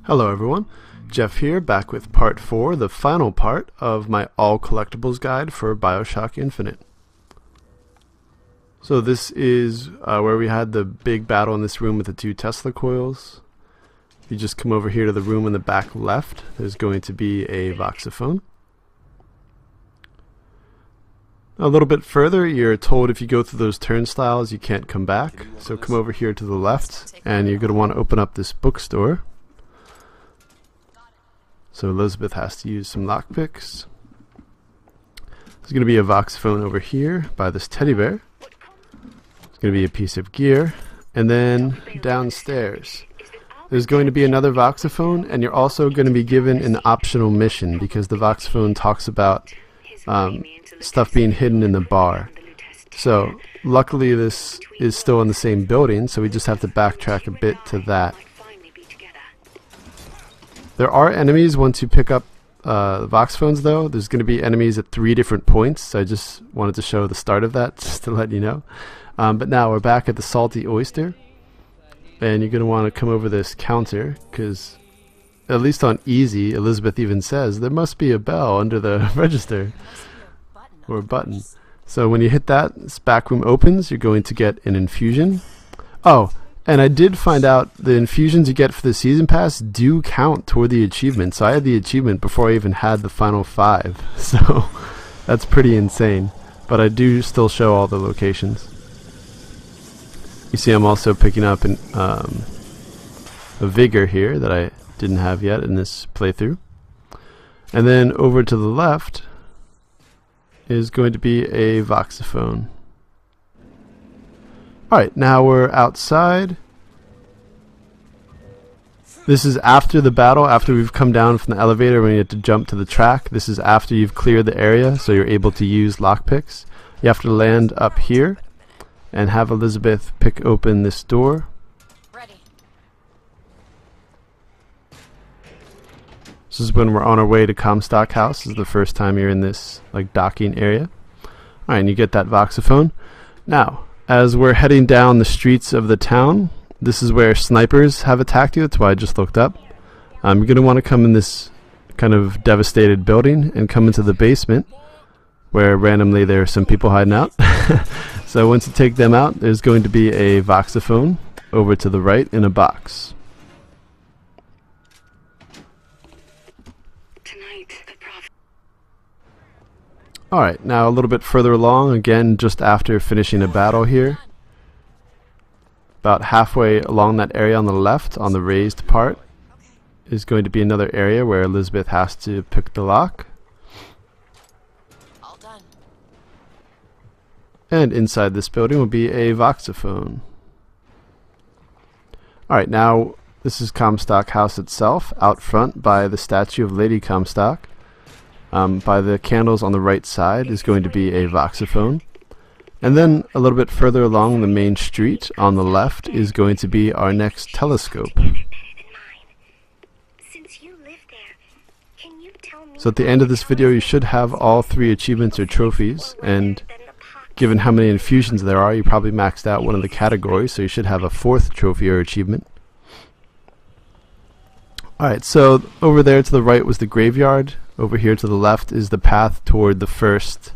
Hello everyone, Jeff here, back with part 4, the final part of my all collectibles guide for Bioshock Infinite. So this is where we had the big battle in this room with the 2 Tesla coils. If you just come over here to the room in the back left, there's going to be a voxophone. A little bit further, you're told if you go through those turnstiles you can't come back. So come over here to the left and you're going to want to open up this bookstore. So Elizabeth has to use some lockpicks. There's going to be a voxophone over here by this teddy bear. There's going to be a piece of gear. And then downstairs there's going to be another voxophone, and you're also going to be given an optional mission because the voxophone talks about stuff being hidden in the bar. So luckily this is still in the same building, so we just have to backtrack a bit to that. There are enemies once you pick up the voxophones though. There's going to be enemies at 3 different points, so I just wanted to show the start of that just to let you know. But now we're back at the Salty Oyster, and you're going to want to come over this counter because at least on easy, Elizabeth even says there must be a bell under the register or a button. So when you hit that, this back room opens. You're going to get an infusion. Oh, and I did find out the infusions you get for the season pass do count toward the achievement. So I had the achievement before I even had the final 5. So that's pretty insane. But I do still show all the locations. You see I'm also picking up a vigor here that I didn't have yet in this playthrough. And then over to the left is going to be a voxophone. Alright, now we're outside. This is after the battle, after we've come down from the elevator when you have to jump to the track. This is after you've cleared the area, so you're able to use lockpicks. You have to land up here and have Elizabeth pick open this door. This is when we're on our way to Comstock House. This is the first time you're in this like docking area. Alright, and you get that voxophone. Now, as we're heading down the streets of the town, this is where snipers have attacked you. That's why I just looked up. You're going to want to come in this kind of devastated building and come into the basement where randomly there are some people hiding out. So once you take them out, there's going to be a voxophone over to the right in a box. Alright, now a little bit further along, again just after finishing a battle here. About halfway along that area on the left, on the raised part, is going to be another area where Elizabeth has to pick the lock. All done. And inside this building will be a voxophone. Alright, now this is Comstock House itself, out front by the statue of Lady Comstock. By the candles on the right side is going to be a voxophone. And then a little bit further along the main street on the left is going to be our next telescope. So at the end of this video you should have all 3 achievements or trophies, and given how many infusions there are, you probably maxed out one of the categories, so you should have a 4th trophy or achievement. Alright, so over there to the right was the graveyard. Over here to the left is the path toward the first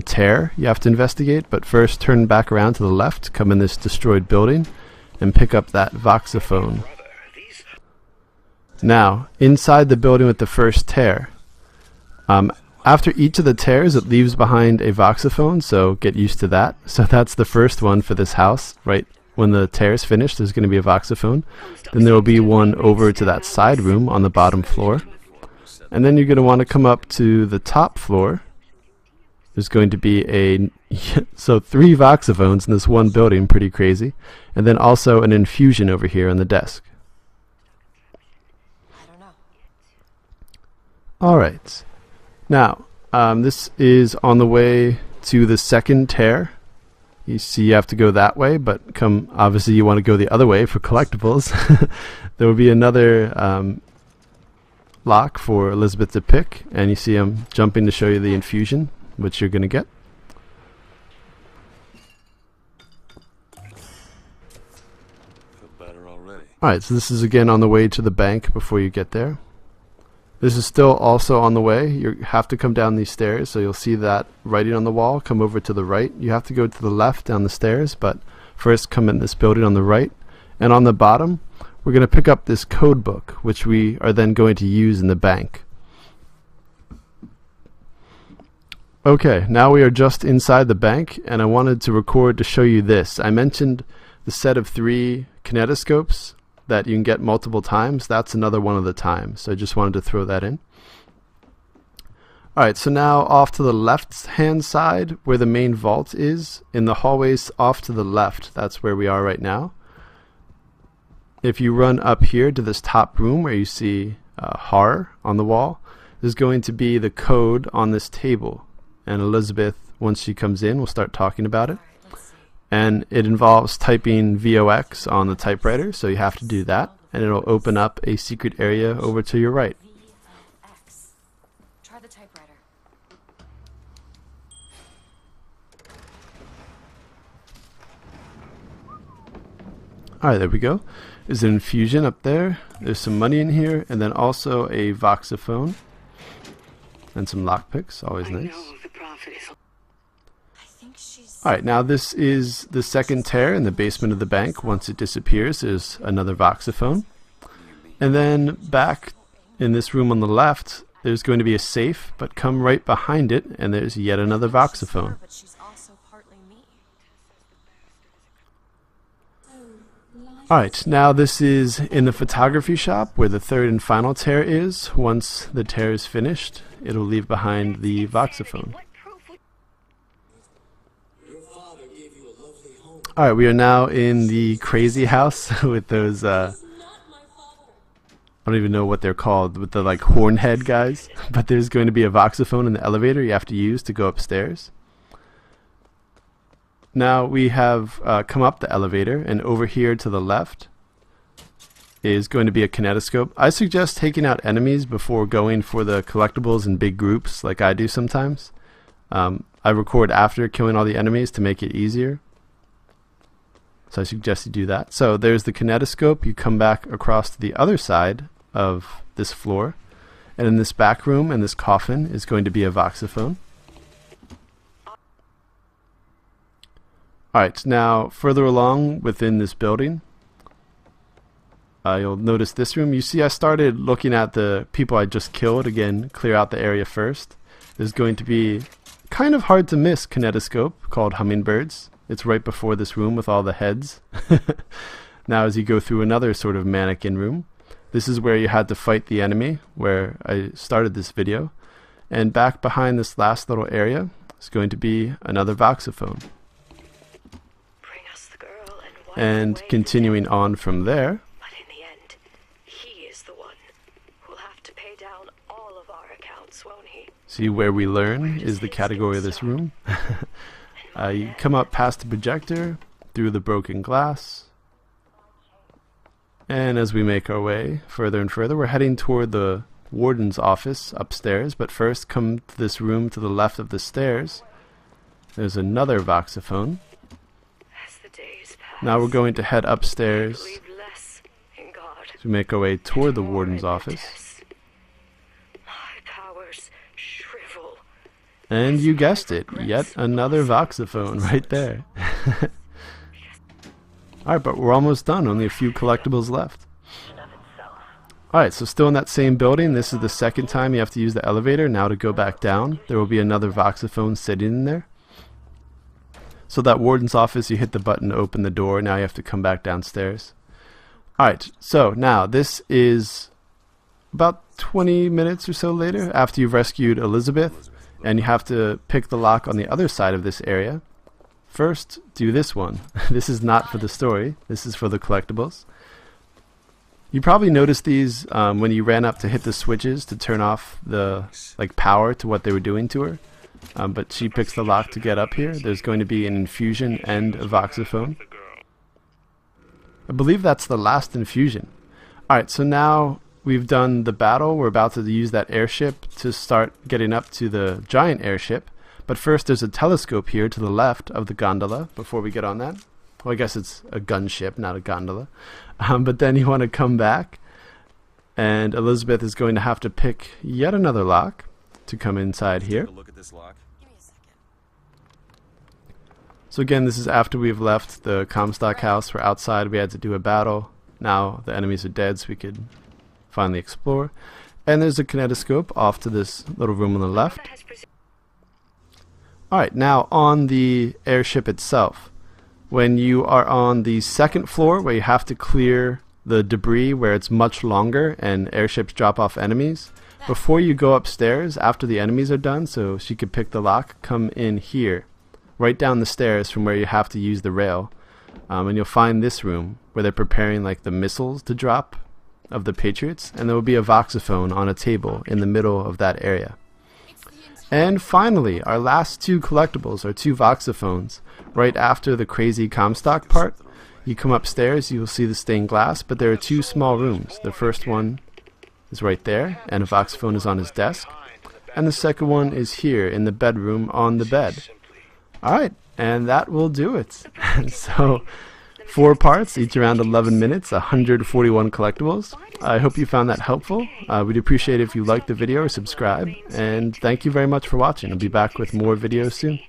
tear you have to investigate, but first turn back around to the left, come in this destroyed building, and pick up that voxophone. Now, inside the building with the first tear, after each of the tears it leaves behind a voxophone, so get used to that. So that's the first one for this house, right? When the tear is finished there's going to be a voxophone. Then there will be one over to that side room on the bottom floor. And then you're going to want to come up to the top floor. There's going to be so 3 voxophones in this one building, pretty crazy. And then also an infusion over here on the desk. Alright. Now, this is on the way to the second tear. You see you have to go that way, but obviously you want to go the other way for collectibles. There will be another lock for Elizabeth to pick, and you see I'm jumping to show you the infusion, which you're going to get. Feel better already. Alright, so this is again on the way to the bank before you get there. This is still also on the way. You have to come down these stairs, so you'll see that writing on the wall. Come over to the right. You have to go to the left down the stairs, but first come in this building on the right. And on the bottom, we're going to pick up this code book, which we are then going to use in the bank. Okay, now we are just inside the bank, and I wanted to record to show you this. I mentioned the set of 3 kinetiscopes that you can get multiple times. That's another one of the times, so I just wanted to throw that in. Alright, so now off to the left hand side where the main vault is, in the hallways off to the left, that's where we are right now. If you run up here to this top room where you see horror on the wall, there's going to be the code on this table, and Elizabeth, once she comes in, will start talking about it. And it involves typing VOX on the typewriter, so you have to do that, and it'll open up a secret area over to your right. Try the typewriter. Alright, there we go. There's an infusion up there, there's some money in here, and then also a voxophone and some lockpicks, always nice. Alright, now this is the second tear in the basement of the bank. Once it disappears, there's another voxophone. And then back in this room on the left, there's going to be a safe, but come right behind it, and there's yet another voxophone. Alright, now this is in the photography shop where the third and final tear is. Once the tear is finished, it'll leave behind the voxophone. Alright, we are now in the crazy house with those, I don't even know what they're called, with the like horn head guys. But there's going to be a voxophone in the elevator you have to use to go upstairs. Now we have come up the elevator, and over here to the left is going to be a kinetoscope. I suggest taking out enemies before going for the collectibles in big groups like I do sometimes. I record after killing all the enemies to make it easier. So I suggest you do that. So there's the kinetoscope. You come back across to the other side of this floor. And in this back room, in this coffin, is going to be a voxophone. Alright, now further along within this building, you'll notice this room. You see I started looking at the people I just killed. Again, clear out the area first. There's going to be kind of hard to miss kinetoscope called hummingbirds. It's right before this room with all the heads. Now as you go through another sort of mannequin room, this is where you had to fight the enemy, where I started this video. And back behind this last little area is going to be another voxophone. And continuing on from there, but in the end, he is the one who'll have to pay down all of our accounts, won't he? See where we learn is the category of this room. You come up past the projector, through the broken glass, and as we make our way further and further, we're heading toward the warden's office upstairs. But first, come to this room to the left of the stairs. There's another voxophone. Now we're going to head upstairs to make our way toward the warden's office. And you guessed it, yet another voxophone right there. Alright, but we're almost done, only a few collectibles left. Alright, so still in that same building, this is the second time you have to use the elevator. Now to go back down, there will be another voxophone sitting in there. So that warden's office, you hit the button to open the door. Now you have to come back downstairs. Alright, so now this is about 20 minutes or so later after you've rescued Elizabeth, and you have to pick the lock on the other side of this area. First, do this one. This is not for the story. This is for the collectibles. You probably noticed these when you ran up to hit the switches to turn off the power to what they were doing to her. But she picks the lock to get up here. There's going to be an infusion and a voxophone. I believe that's the last infusion. Alright, so now we've done the battle. We're about to use that airship to start getting up to the giant airship. But first there's a telescope here to the left of the gondola before we get on that. well, I guess it's a gunship, not a gondola. But then you want to come back, and Elizabeth is going to have to pick yet another lock to come inside here. Take a look at this lock. Give me a second. So again, this is after we've left the Comstock house. We're outside. We had to do a battle. Now the enemies are dead, so we could finally explore. And there's a kinetoscope off to this little room on the left. Alright, now on the airship itself. When you are on the second floor where you have to clear the debris where it's much longer and airships drop off enemies, before you go upstairs, after the enemies are done, so she could pick the lock, come in here, right down the stairs from where you have to use the rail. And you'll find this room where they're preparing like the missiles to drop of the Patriots, and there will be a voxophone on a table in the middle of that area. And finally, our last two collectibles are two voxophones. Right after the crazy Comstock part, you come upstairs, you will see the stained glass, but there are two small rooms. The first one is right there, and a voxophone is on his desk. And the second one is here in the bedroom on the bed. Alright, and that will do it. So, 4 parts, each around 11 minutes, 141 collectibles. I hope you found that helpful. We'd appreciate it if you liked the video or subscribe. And thank you very much for watching. I'll be back with more videos soon.